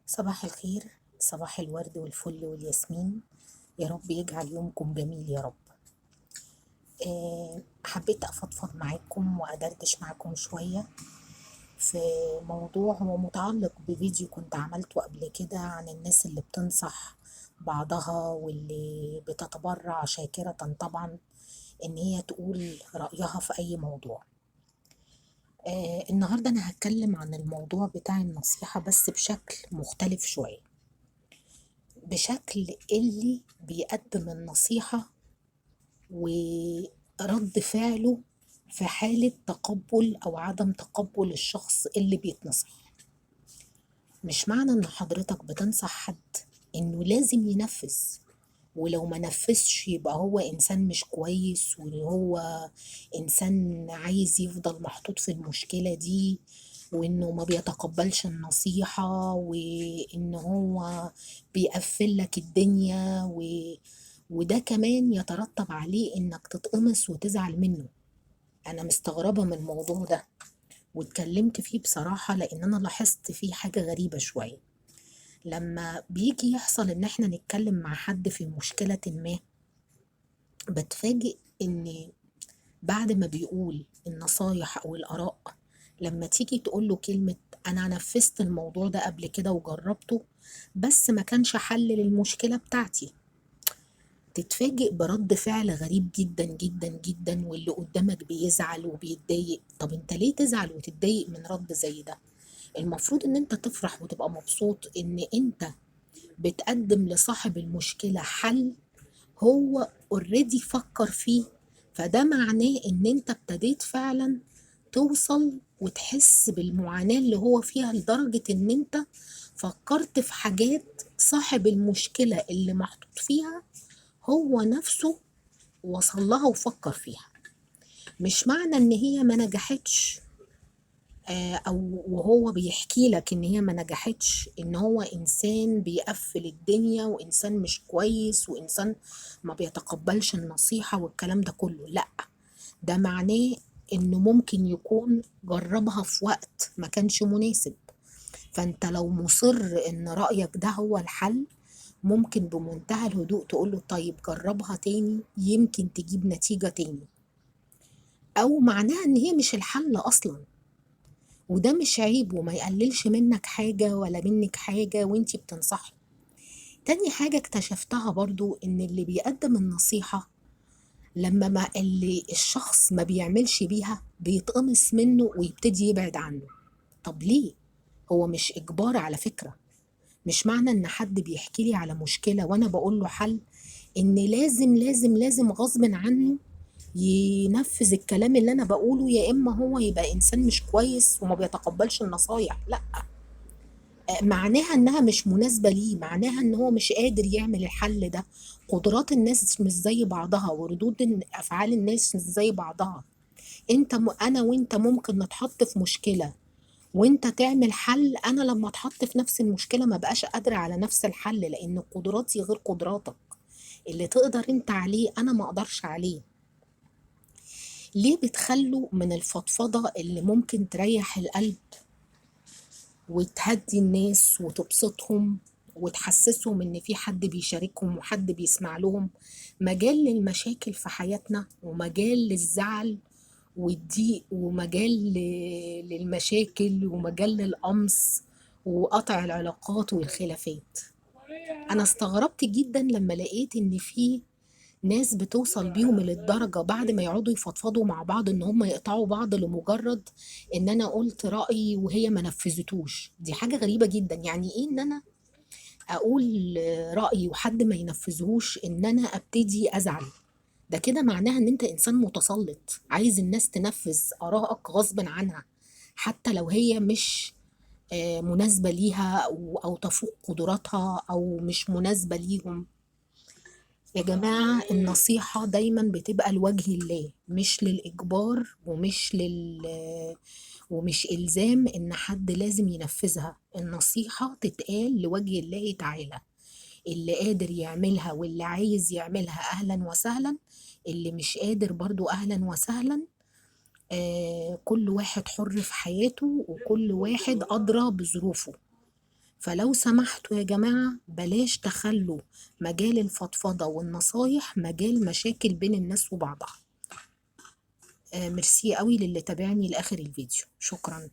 صباح الخير، صباح الورد والفل والياسمين. يا رب يجعل يومكم جميل يا رب. حبيت أفضفض معاكم وأدردش معاكم شوية في موضوع هو متعلق بفيديو كنت عملته قبل كده عن الناس اللي بتنصح بعضها واللي بتتبرع شاكرة طبعا إن هي تقول رأيها في أي موضوع. النهاردة أنا هتكلم عن الموضوع بتاع النصيحة بس بشكل مختلف شوية، بشكل اللي بيقدم النصيحة ورد فعله في حالة تقبل أو عدم تقبل الشخص اللي بيتنصح. مش معنى إن حضرتك بتنصح حد إنه لازم ينفذ، ولو ما نفذش يبقى هو إنسان مش كويس وهو إنسان عايز يفضل محطوط في المشكلة دي، وإنه ما بيتقبلش النصيحة وإن هو بيقفل لك الدنيا وده كمان يترتب عليه إنك تتقمص وتزعل منه. أنا مستغربة من الموضوع ده واتكلمت فيه بصراحة لأن أنا لاحظت فيه حاجة غريبة شوية. لما بيجي يحصل إن احنا نتكلم مع حد في مشكلة ما، بتفاجئ إن بعد ما بيقول النصايح أو الآراء، لما تيجي تقول له كلمة أنا نفذت الموضوع ده قبل كده وجربته بس ما كانش حل للمشكلة بتاعتي، تتفاجئ برد فعل غريب جدا جدا جدا، واللي قدامك بيزعل وبيتضايق. طب انت ليه تزعل وتتضايق من رد زي ده؟ المفروض ان انت تفرح وتبقى مبسوط ان انت بتقدم لصاحب المشكلة حل هو اوريدي فكر فيه. فده معناه ان انت ابتديت فعلا توصل وتحس بالمعاناة اللي هو فيها، لدرجة ان انت فكرت في حاجات صاحب المشكلة اللي محطوط فيها هو نفسه وصل لها وفكر فيها. مش معنى ان هي ما نجحتش او وهو بيحكي لك ان هي ما نجحتش ان هو انسان بيقفل الدنيا وانسان مش كويس وانسان ما بيتقبلش النصيحة والكلام ده كله، لا. ده معناه انه ممكن يكون جربها في وقت ما كانش مناسب. فانت لو مصر ان رأيك ده هو الحل، ممكن بمنتهى الهدوء تقوله طيب جربها تاني يمكن تجيب نتيجة تاني، او معناها ان هي مش الحل اصلا. وده مش عيب وما يقللش منك حاجة ولا منك حاجة وانتي بتنصحي. تاني حاجة اكتشفتها برضو ان اللي بيقدم النصيحة لما ما اللي الشخص ما بيعملش بيها بيتقمص منه ويبتدي يبعد عنه. طب ليه؟ هو مش اجبار على فكرة. مش معنى ان حد بيحكي لي على مشكلة وانا بقول له حل ان لازم لازم لازم غصب عنه ينفذ الكلام اللي انا بقوله، يا اما هو يبقى انسان مش كويس وما بيتقبلش النصايح. لا، معناها انها مش مناسبة ليه، معناها ان هو مش قادر يعمل الحل ده. قدرات الناس مش زي بعضها وردود افعال الناس مش زي بعضها. انا وانت ممكن نتحط في مشكلة وانت تعمل حل، انا لما اتحط في نفس المشكلة ما بقاش قادرة على نفس الحل لان قدراتي غير قدراتك. اللي تقدر انت عليه انا ما اقدرش عليه. ليه بتخلوا من الفضفضة اللي ممكن تريح القلب وتهدي الناس وتبسطهم وتحسسهم ان في حد بيشاركهم وحد بيسمع لهم، مجال للمشاكل في حياتنا ومجال للزعل والضيق ومجال للمشاكل ومجال للقمص وقطع العلاقات والخلافات؟ انا استغربت جدا لما لقيت ان في ناس بتوصل بيهم للدرجة بعد ما يقعدوا يفضفضوا مع بعض ان هم يقطعوا بعض لمجرد ان انا قلت رأيي وهي ما نفذتوش. دي حاجة غريبة جدا. يعني ايه ان انا اقول رأيي وحد ما ينفذهوش ان انا ابتدي ازعل؟ ده كده معناها ان انت انسان متسلط عايز الناس تنفذ آرائك غصب عنها، حتى لو هي مش مناسبة ليها أو تفوق قدراتها أو مش مناسبة ليهم. يا جماعة النصيحة دايما بتبقى لوجه الله، مش للإجبار ومش إلزام إن حد لازم ينفذها. النصيحة تتقال لوجه الله تعالى. اللي قادر يعملها واللي عايز يعملها أهلا وسهلا، اللي مش قادر برضو أهلا وسهلا. كل واحد حر في حياته وكل واحد أدرى بظروفه. فلو سمحتوا يا جماعة بلاش تخلوا مجال الفضفضة والنصايح مجال مشاكل بين الناس وبعضها. ميرسي قوي للي تابعني لآخر الفيديو، شكرا.